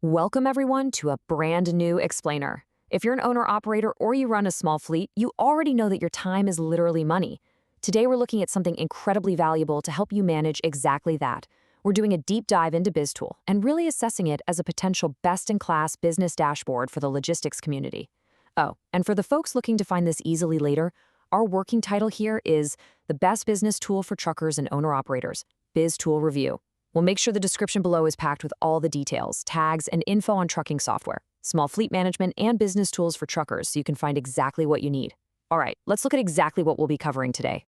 Welcome everyone to a brand new explainer. If you're an owner-operator or you run a small fleet, you already know that your time is literally money. Today we're looking at something incredibly valuable to help you manage exactly that. We're doing a deep dive into BizTool and really assessing it as a potential best-in-class business dashboard for the logistics community. Oh, and for the folks looking to find this easily later, our working title here is The Best Business Tool for Truckers and Owner-Operators, BizTool Review. We'll make sure the description below is packed with all the details, tags, and info on trucking software, small fleet management, and business tools for truckers so you can find exactly what you need. All right, let's look at exactly what we'll be covering today.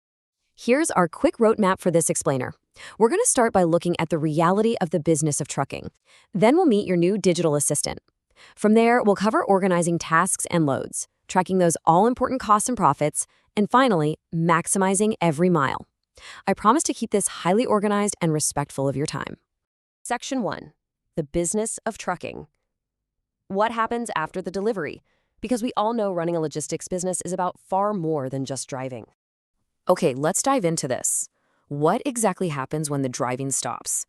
Here's our quick roadmap for this explainer. We're going to start by looking at the reality of the business of trucking. Then we'll meet your new digital assistant. From there, we'll cover organizing tasks and loads, tracking those all-important costs and profits, and finally, maximizing every mile. I promise to keep this highly organized and respectful of your time. Section 1. The business of trucking. What happens after the delivery? Because we all know running a logistics business is about far more than just driving. Okay, let's dive into this. What exactly happens when the driving stops?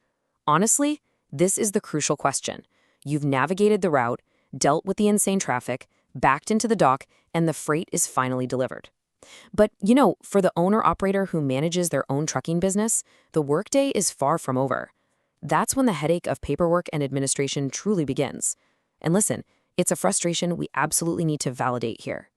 Honestly, this is the crucial question. You've navigated the route, dealt with the insane traffic, backed into the dock, and the freight is finally delivered. But, for the owner-operator who manages their own trucking business, the workday is far from over. That's when the headache of paperwork and administration truly begins. And listen, it's a frustration we absolutely need to validate here.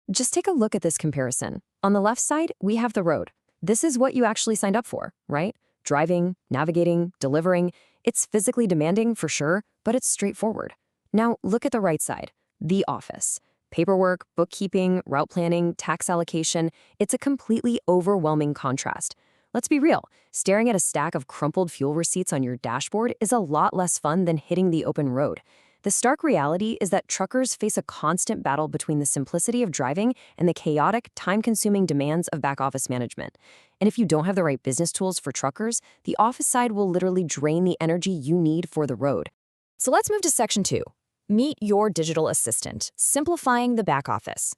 Just take a look at this comparison. On the left side, we have the road. This is what you actually signed up for, right? Driving, navigating, delivering. It's physically demanding for sure, but it's straightforward. Now, look at the right side, the office. Paperwork, bookkeeping, route planning, tax allocation, it's a completely overwhelming contrast. Let's be real, staring at a stack of crumpled fuel receipts on your dashboard is a lot less fun than hitting the open road. The stark reality is that truckers face a constant battle between the simplicity of driving and the chaotic, time-consuming demands of back-office management. And if you don't have the right business tools for truckers, the office side will literally drain the energy you need for the road. So let's move to Section 2. Meet your digital assistant, simplifying the back office.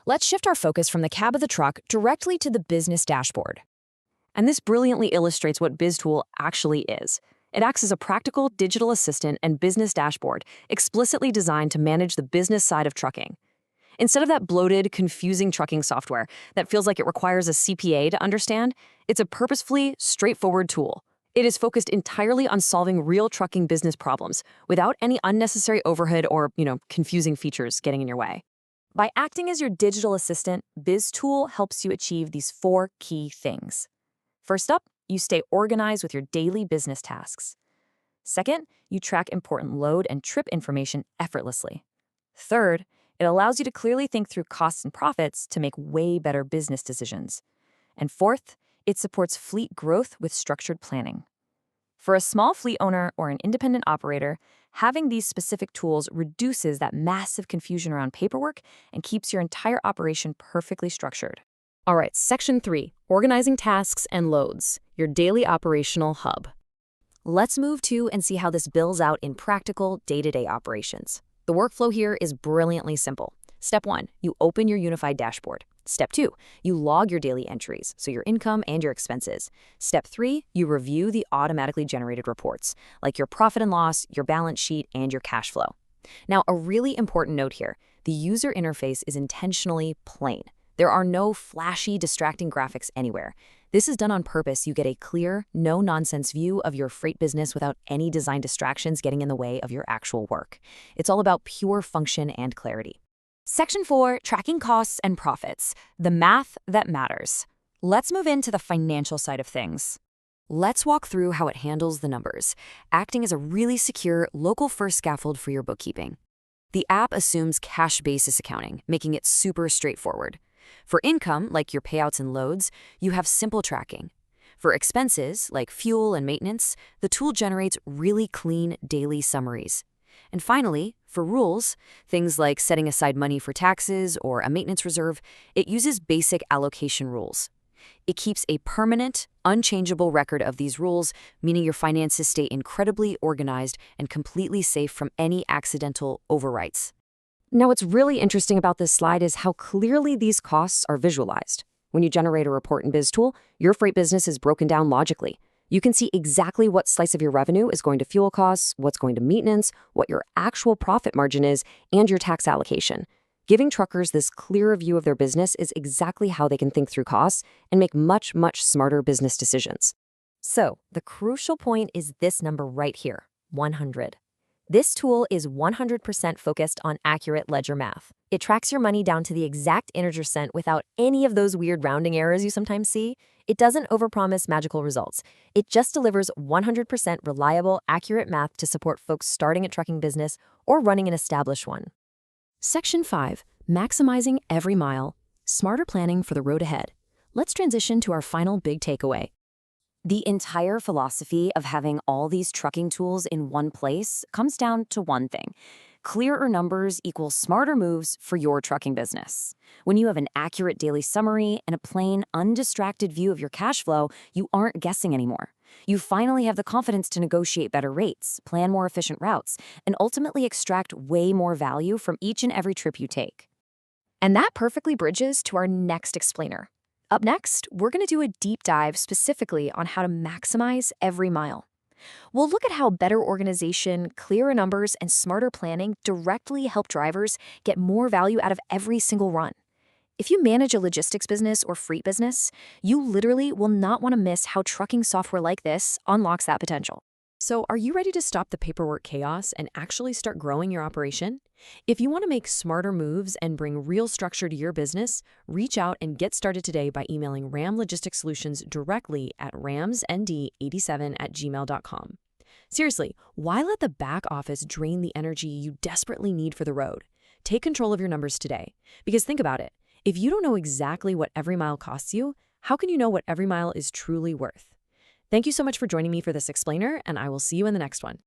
Let's shift our focus from the cab of the truck directly to the business dashboard. And this brilliantly illustrates what BizTool actually is. It acts as a practical digital assistant and business dashboard explicitly designed to manage the business side of trucking. Instead of that bloated, confusing trucking software that feels like it requires a CPA to understand, it's a purposefully straightforward tool. It is focused entirely on solving real trucking business problems without any unnecessary overhead or, confusing features getting in your way. By acting as your digital assistant, BizTool helps you achieve these 4 key things. First up, you stay organized with your daily business tasks. Second, you track important load and trip information effortlessly. Third, it allows you to clearly think through costs and profits to make way better business decisions. And fourth, it supports fleet growth with structured planning. For a small fleet owner or an independent operator, having these specific tools reduces that massive confusion around paperwork and keeps your entire operation perfectly structured. All right, Section 3, organizing tasks and loads, your daily operational hub. Let's move to and see how this builds out in practical day-to-day operations. The workflow here is brilliantly simple. Step 1, you open your unified dashboard. Step 2, you log your daily entries, so your income and your expenses. Step 3, you review the automatically generated reports, like your profit and loss, your balance sheet, and your cash flow. Now, a really important note here, the user interface is intentionally plain. There are no flashy, distracting graphics anywhere. This is done on purpose. You get a clear, no-nonsense view of your freight business without any design distractions getting in the way of your actual work. It's all about pure function and clarity. Section 4, tracking costs and profits, the math that matters. Let's move into the financial side of things. Let's walk through how it handles the numbers, acting as a really secure, local-first scaffold for your bookkeeping. The app assumes cash basis accounting, making it super straightforward. For income, like your payouts and loads, you have simple tracking. For expenses, like fuel and maintenance, the tool generates really clean daily summaries. And finally, for rules, things like setting aside money for taxes or a maintenance reserve, it uses basic allocation rules. It keeps a permanent, unchangeable record of these rules, meaning your finances stay incredibly organized and completely safe from any accidental overwrites. Now, what's really interesting about this slide is how clearly these costs are visualized. When you generate a report in BizTool, your freight business is broken down logically. You can see exactly what slice of your revenue is going to fuel costs, what's going to maintenance, what your actual profit margin is, and your tax allocation. Giving truckers this clearer view of their business is exactly how they can think through costs and make much, much smarter business decisions. So, the crucial point is this number right here, 100. This tool is 100% focused on accurate ledger math. It tracks your money down to the exact integer cent without any of those weird rounding errors you sometimes see. It doesn't overpromise magical results. It just delivers 100% reliable, accurate math to support folks starting a trucking business or running an established one. Section 5, Maximizing Every Mile, Smarter Planning for the Road Ahead. Let's transition to our final big takeaway. The entire philosophy of having all these trucking tools in one place comes down to one thing. Clearer numbers equal smarter moves for your trucking business. When you have an accurate daily summary and a plain, undistracted view of your cash flow, you aren't guessing anymore. You finally have the confidence to negotiate better rates, plan more efficient routes, and ultimately extract way more value from each and every trip you take. And that perfectly bridges to our next explainer. Up next, we're going to do a deep dive specifically on how to maximize every mile. We'll look at how better organization, clearer numbers, and smarter planning directly help drivers get more value out of every single run. If you manage a logistics business or freight business, you literally will not want to miss how trucking software like this unlocks that potential. So, are you ready to stop the paperwork chaos and actually start growing your operation? If you want to make smarter moves and bring real structure to your business, reach out and get started today by emailing RAM Logistics Solutions directly at ramsnd87@gmail.com. Seriously, why let the back office drain the energy you desperately need for the road? Take control of your numbers today. Because think about it, if you don't know exactly what every mile costs you, how can you know what every mile is truly worth? Thank you so much for joining me for this explainer, and I will see you in the next one.